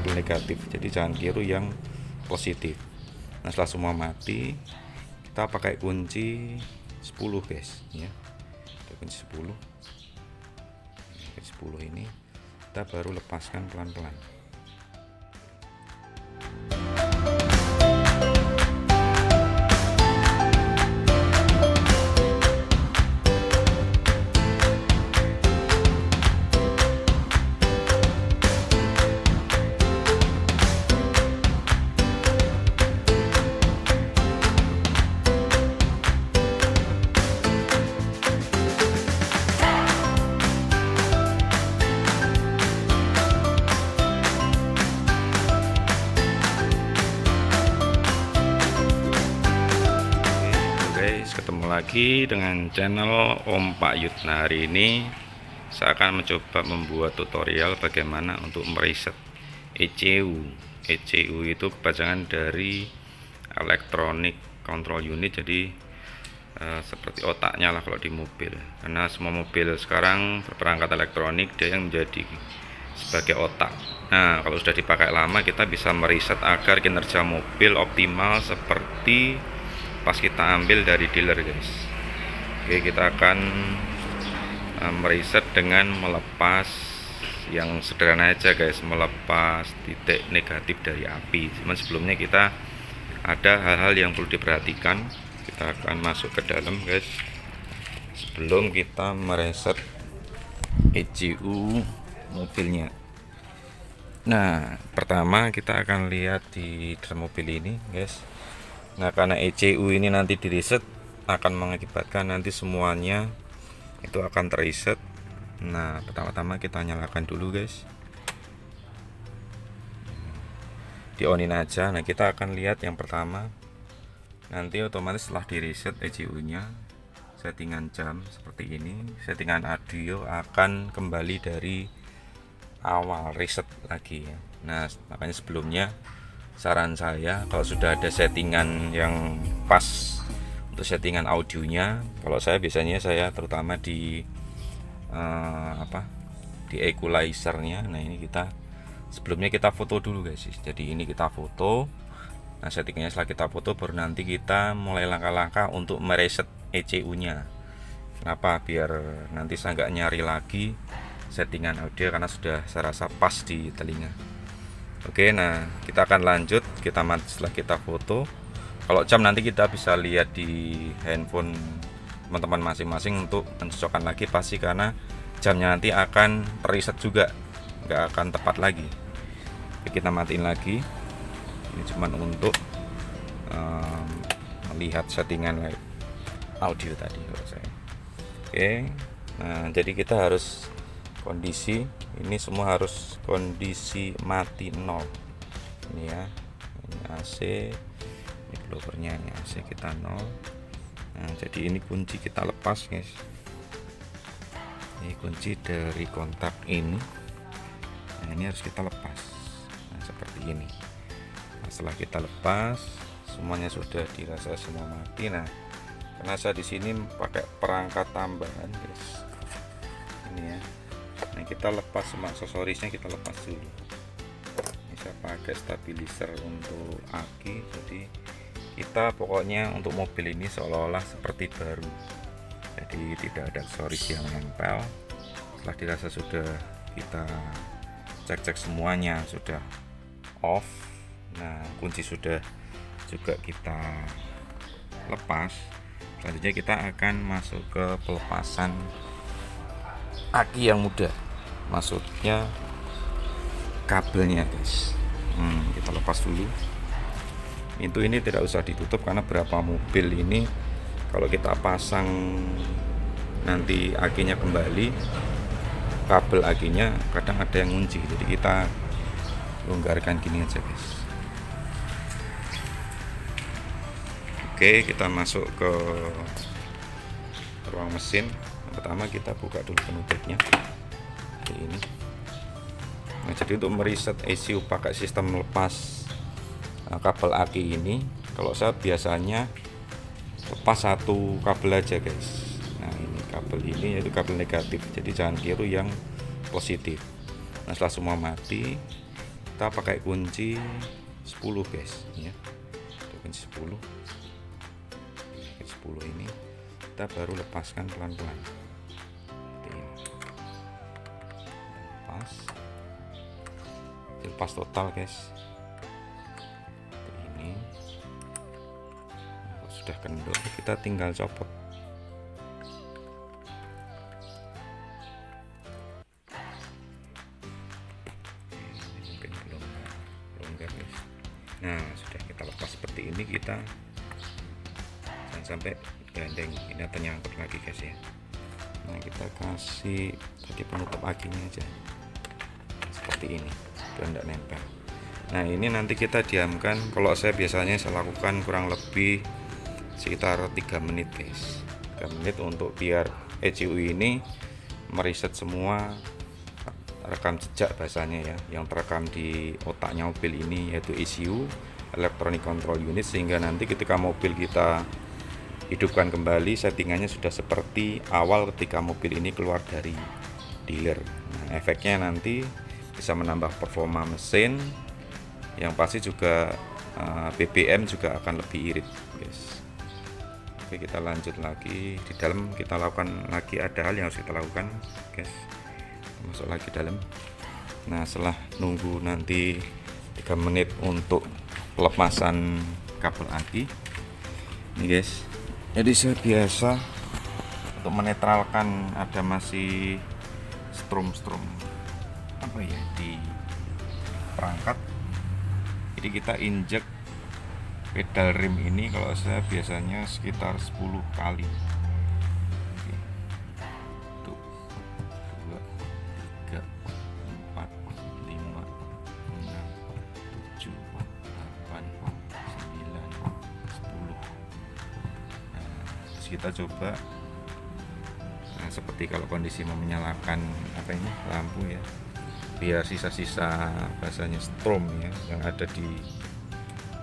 kabel negatif, jadi jangan keliru yang positif. Nah setelah semua mati, kita pakai kunci 10 guys ya. Kunci 10 ini kita baru lepaskan pelan-pelan. Ketemu lagi dengan channel Om Pak Yud. Nah, hari ini saya akan mencoba membuat tutorial bagaimana untuk mereset ECU. ECU itu kepanjangan dari Electronic Control Unit, jadi seperti otaknya lah kalau di mobil, karena semua mobil sekarang berperangkat elektronik, dia yang menjadi sebagai otak. Nah, kalau sudah dipakai lama, kita bisa mereset agar kinerja mobil optimal seperti pas kita ambil dari dealer guys. Oke, kita akan mereset dengan melepas yang sederhana aja guys, melepas titik negatif dari api. Cuman sebelumnya kita ada hal-hal yang perlu diperhatikan. Kita akan masuk ke dalam guys, sebelum kita mereset ECU mobilnya. Nah, pertama kita akan lihat di dalam mobil ini guys. Nah, karena ECU ini nanti di reset akan mengakibatkan nanti semuanya itu akan terreset. Nah, pertama-tama kita nyalakan dulu guys, di onin aja. Nah, kita akan lihat yang pertama, nanti otomatis setelah di reset ECU nya, settingan jam seperti ini, settingan audio akan kembali dari awal reset lagi ya. Nah, makanya sebelumnya saran saya, kalau sudah ada settingan yang pas untuk settingan audionya, kalau saya biasanya saya terutama di di equalizernya. Nah, ini kita sebelumnya kita foto dulu guys. Jadi ini kita foto. Nah, settingannya setelah kita foto, baru nanti kita mulai langkah-langkah untuk mereset ECU nya. Kenapa? Biar nanti saya nggak nyari lagi settingan audio, karena sudah saya rasa pas di telinga. Oke, nah kita akan lanjut. Kita setelah kita foto, kalau jam nanti kita bisa lihat di handphone teman-teman masing-masing untuk mencocokkan lagi pasti, karena jamnya nanti akan reset juga, nggak akan tepat lagi. Oke, kita matiin lagi. Ini cuma untuk melihat settingan audio tadi kalau saya. Oke, nah jadi kita harus kondisi ini semua harus kondisi mati 0 ini ya. Ini AC, ini blowernya, ini AC kita 0. Nah, jadi ini kunci kita lepas guys, ini kunci dari kontak ini. Nah, ini harus kita lepas. Nah, seperti ini. Nah, setelah kita lepas, semuanya sudah dirasa semua mati. Nah, karena saya di sini pakai perangkat tambahan guys, ini ya. Nah, kita lepas semua aksesorisnya, kita lepas dulu. Bisa pakai stabilizer untuk aki, jadi kita pokoknya untuk mobil ini seolah-olah seperti baru, jadi tidak ada aksesoris yang nempel. Setelah dirasa sudah, kita cek semuanya sudah off. Nah, kunci sudah juga kita lepas. Selanjutnya kita akan masuk ke pelepasan aki yang mudah, maksudnya kabelnya guys. Kita lepas dulu. Pintu ini tidak usah ditutup, karena berapa mobil ini kalau kita pasang nanti akinya kembali, kabel akinya kadang ada yang ngunci, jadi kita longgarkan gini aja guys. Oke, kita masuk ke ruang mesin. Pertama kita buka dulu penutupnya seperti ini. Nah, jadi untuk mereset ECU pakai sistem lepas kabel aki ini, kalau saya biasanya lepas satu kabel aja guys. Nah, ini kabel ini yaitu kabel negatif, jadi jangan keliru yang positif. Nah, setelah semua mati, kita pakai kunci 10 guys ya. Kunci 10 ini kita baru lepaskan pelan-pelan seperti ini. Lepas total guys seperti ini. Kalau sudah kendor kita tinggal copot. Mungkin belum longgar guys. Nah sudah kita lepas seperti ini, kita jangan sampai gandeng, ini ternyangkut lagi guys ya. Nah kita kasih tadi penutup akinya aja seperti ini biar tidak nempel. Nah ini nanti kita diamkan, kalau saya biasanya saya lakukan kurang lebih sekitar 3 menit guys. 3 menit untuk biar ECU ini mereset semua rekam jejak bahasanya ya, yang terekam di otaknya mobil ini, yaitu ECU, Electronic Control Unit, sehingga nanti ketika mobil kita hidupkan kembali settingannya sudah seperti awal ketika mobil ini keluar dari dealer. Nah, efeknya nanti bisa menambah performa mesin, yang pasti juga BBM juga akan lebih irit guys. Oke, kita lanjut lagi di dalam, kita lakukan lagi, ada hal yang harus kita lakukan guys. Masuk lagi dalam. Nah setelah nunggu nanti 3 menit untuk pelepasan kabel aki ini guys, jadi saya biasa untuk menetralkan ada masih strum apa ya di perangkat, jadi kita injek pedal rem ini, kalau saya biasanya sekitar 10 kali. Kita coba seperti kalau kondisi mau menyalakan apa ini lampu ya, biar sisa-sisa bahasanya strom ya yang ada di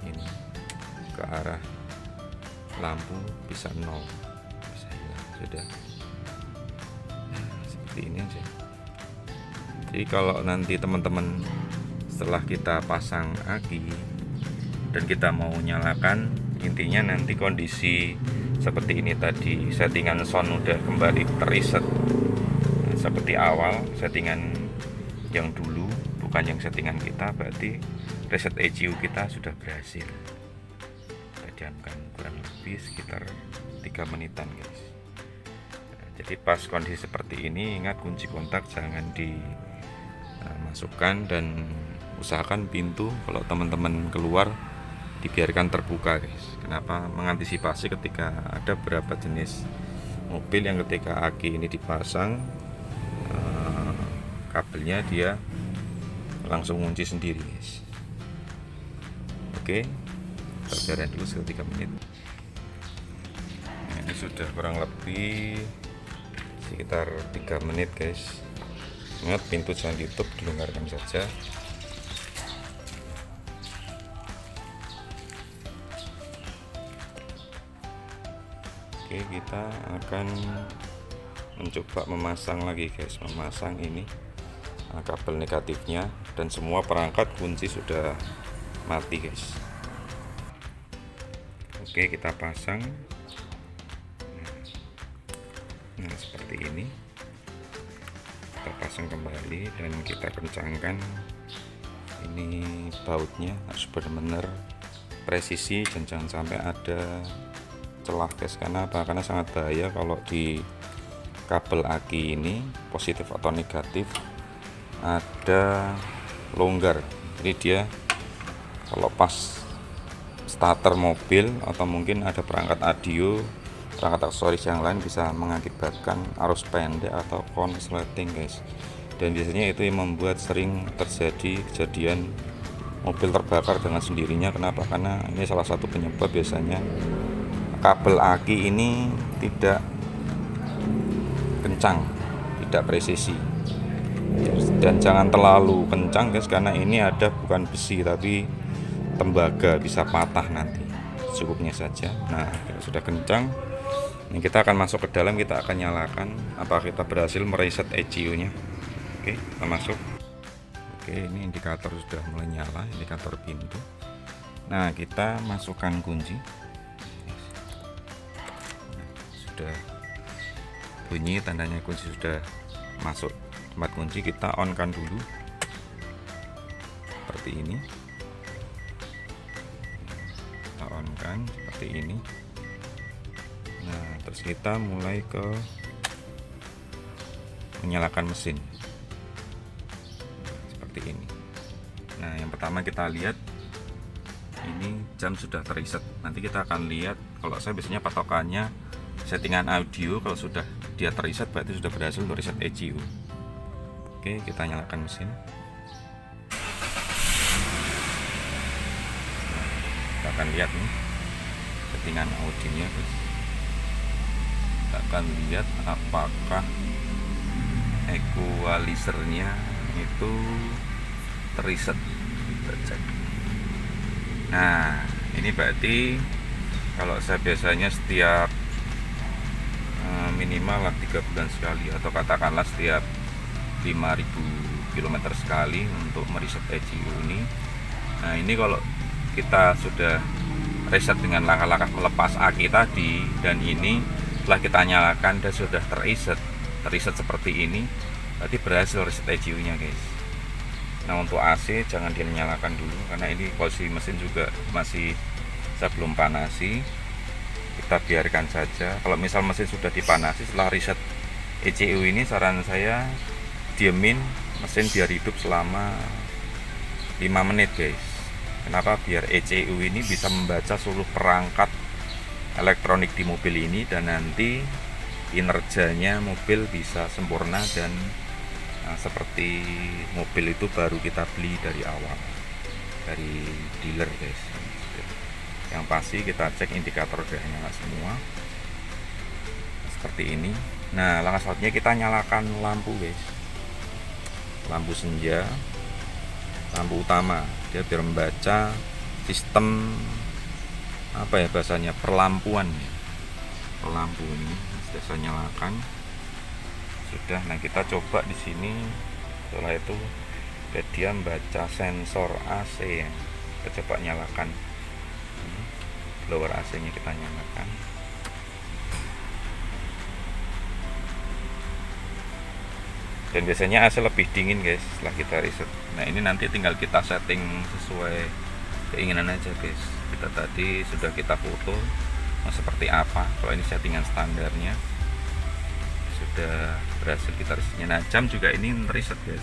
ini ke arah lampu bisa nol, bisa hilang. Sudah seperti ini aja. Jadi kalau nanti teman-teman setelah kita pasang aki dan kita mau nyalakan, intinya nanti kondisi seperti ini tadi, settingan sound udah kembali terreset seperti awal, settingan yang dulu bukan yang settingan kita, berarti reset ECU kita sudah berhasil. Kita diamkan kurang lebih sekitar 3 menitan guys. Jadi pas kondisi seperti ini, ingat kunci kontak jangan dimasukkan dan usahakan pintu kalau teman-teman keluar dibiarkan terbuka guys. Kenapa? Mengantisipasi ketika ada beberapa jenis mobil yang ketika aki ini dipasang kabelnya dia langsung kunci sendiri guys. Oke, kita biarkan dulu sekitar 3 menit. Nah, ini sudah kurang lebih sekitar 3 menit guys. Ingat pintu jangan ditutup, dilonggarkan saja. Oke, kita akan mencoba memasang lagi guys, memasang ini kabel negatifnya, dan semua perangkat kunci sudah mati guys. Oke, kita pasang. Nah seperti ini, kita pasang kembali dan kita kencangkan ini bautnya, harus benar-benar presisi dan jangan sampai ada celah guys. Karena apa? Karena sangat bahaya kalau di kabel aki ini positif atau negatif ada longgar, jadi dia kalau pas starter mobil atau mungkin ada perangkat audio, perangkat aksesoris yang lain bisa mengakibatkan arus pendek atau konsleting guys. Dan biasanya itu yang membuat sering terjadi kejadian mobil terbakar dengan sendirinya. Kenapa? Karena ini salah satu penyebab, biasanya kabel aki ini tidak kencang, tidak presisi, dan jangan terlalu kencang guys, karena ini ada bukan besi tapi tembaga, bisa patah nanti. Cukupnya saja. Nah kita sudah kencang, ini kita akan masuk ke dalam, kita akan nyalakan apakah kita berhasil mereset ECU nya. Oke, kita masuk. Oke, ini indikator sudah mulai nyala, indikator pintu. Nah, kita masukkan kunci. Sudah bunyi tandanya kunci sudah masuk tempat kunci. Kita on kan dulu seperti ini, kita on kan seperti ini. Nah, terus kita mulai ke menyalakan mesin seperti ini. Nah, yang pertama kita lihat ini jam sudah teriset. Nanti kita akan lihat, kalau saya biasanya patokannya settingan audio, kalau sudah dia teriset berarti sudah berhasil untuk reset ECU. Oke, kita nyalakan mesin. Kita akan lihat nih settingan audionya, guys. Kita akan lihat apakah equalizernya itu teriset. Kita cek. Nah, ini berarti kalau saya biasanya setiap minimal lah 3 bulan sekali, atau katakanlah setiap 5.000 km sekali untuk mereset ECU ini. Nah, ini kalau kita sudah reset dengan langkah-langkah melepas aki tadi, dan ini setelah kita nyalakan dan sudah teriset seperti ini, berarti berhasil reset ECU nya, guys. Nah, untuk AC jangan dinyalakan dulu karena ini posisi mesin juga masih saya belum panasi. Kita biarkan saja. Kalau misal mesin sudah dipanasi setelah reset ECU ini, saran saya diemin mesin biar hidup selama 5 menit, guys. Kenapa? Biar ECU ini bisa membaca seluruh perangkat elektronik di mobil ini, dan nanti kinerjanya mobil bisa sempurna dan seperti mobil itu baru kita beli dari awal dari dealer, guys. Yang pasti kita cek indikator udah nyala semua seperti ini. Nah, langkah selanjutnya kita nyalakan lampu, guys. Lampu senja, lampu utama, dia biar membaca sistem apa ya bahasanya, perlampuan ya. Lampu ini sudah saya nyalakan. Sudah. Nah, kita coba di sini. Setelah itu dia membaca sensor AC ya. Kita coba nyalakan. Blower AC nya kita nyalakan. Dan biasanya AC lebih dingin, guys, setelah kita reset. Nah, ini nanti tinggal kita setting sesuai keinginan aja, guys. Kita tadi sudah kita foto mau seperti apa. Kalau ini settingan standarnya sudah berhasil kita resetnya. Nah, jam juga ini reset, guys.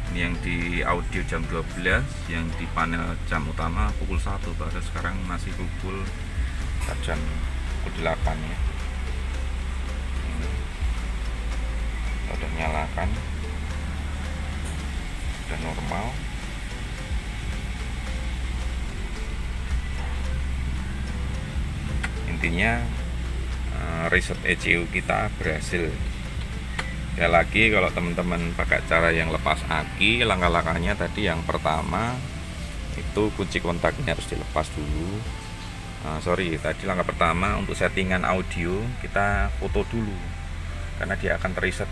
Ini yang di audio jam 12, yang di panel jam utama pukul 1, padahal sekarang masih pukul jam 8 ya. Ini udah nyalakan, udah normal. Intinya reset ECU kita berhasil. Ya, lagi kalau teman-teman pakai cara yang lepas aki, langkah-langkahnya tadi yang pertama itu kunci kontaknya harus dilepas dulu. Tadi langkah pertama untuk settingan audio kita foto dulu karena dia akan teriset.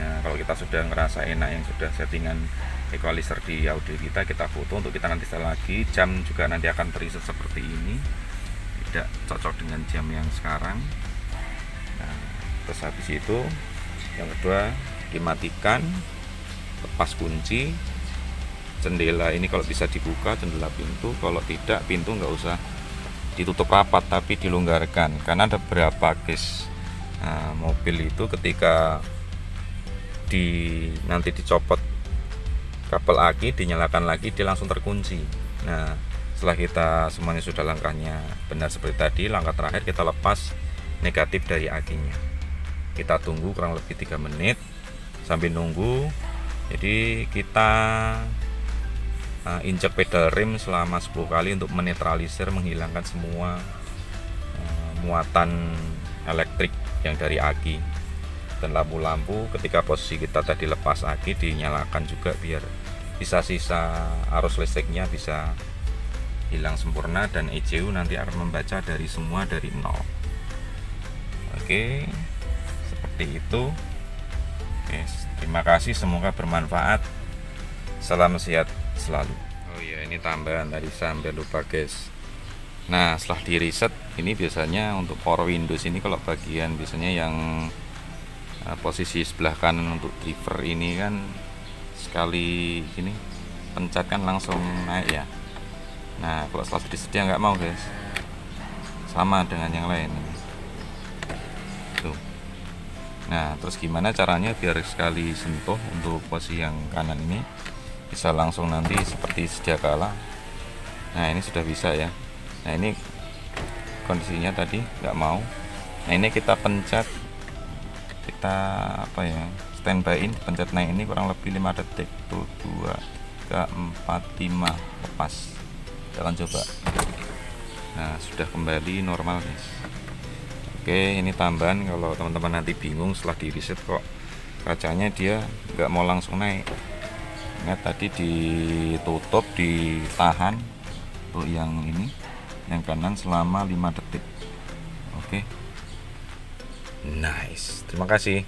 Ya, kalau kita sudah ngerasa enak yang sudah settingan equalizer di audio kita foto untuk kita nanti setelah lagi. Jam juga nanti akan teriset seperti ini, tidak cocok dengan jam yang sekarang. Nah, terus habis itu yang kedua dimatikan, lepas kunci. Jendela ini kalau bisa dibuka, jendela pintu. Kalau tidak, pintu nggak usah ditutup rapat tapi dilonggarkan, karena ada beberapa case mobil itu ketika nanti dicopot kabel aki, dinyalakan lagi, dia langsung terkunci. Nah, setelah kita semuanya sudah langkahnya benar seperti tadi, langkah terakhir kita lepas negatif dari akinya. Kita tunggu kurang lebih 3 menit. Sambil nunggu, jadi kita injek pedal rem selama 10 kali untuk menetralisir, menghilangkan semua muatan elektrik yang dari aki. Dan lampu-lampu ketika posisi kita tadi lepas aki dinyalakan juga biar sisa-sisa arus listriknya bisa hilang sempurna, dan ECU nanti akan membaca dari semua dari 0. Oke, seperti itu. Oke, terima kasih, semoga bermanfaat. Salam sehat selalu. Oh iya, ini tambahan tadi sampai lupa guys. Nah, setelah di reset ini biasanya untuk power Windows ini, kalau bagian biasanya yang posisi sebelah kanan untuk driver ini kan, sekali ini pencet kan langsung naik ya. Nah, kalau setelah disedia nggak mau guys, sama dengan yang lain tuh. Nah, terus gimana caranya biar sekali sentuh untuk posisi yang kanan ini bisa langsung nanti seperti sedia kala. Nah, ini sudah bisa ya. Nah, ini kondisinya tadi nggak mau. Nah, ini kita pencet, kita apa ya, standby in, pencet naik ini kurang lebih 5 detik tuh, 2 3 4 5 lepas. Kita akan coba. Nah, sudah kembali normal guys. Oke, ini tambahan kalau teman-teman nanti bingung setelah di reset kok kacanya dia nggak mau langsung naik. Nah, tadi ditutup, ditahan untuk yang ini, yang kanan selama 5 detik. Oke, nice, terima kasih.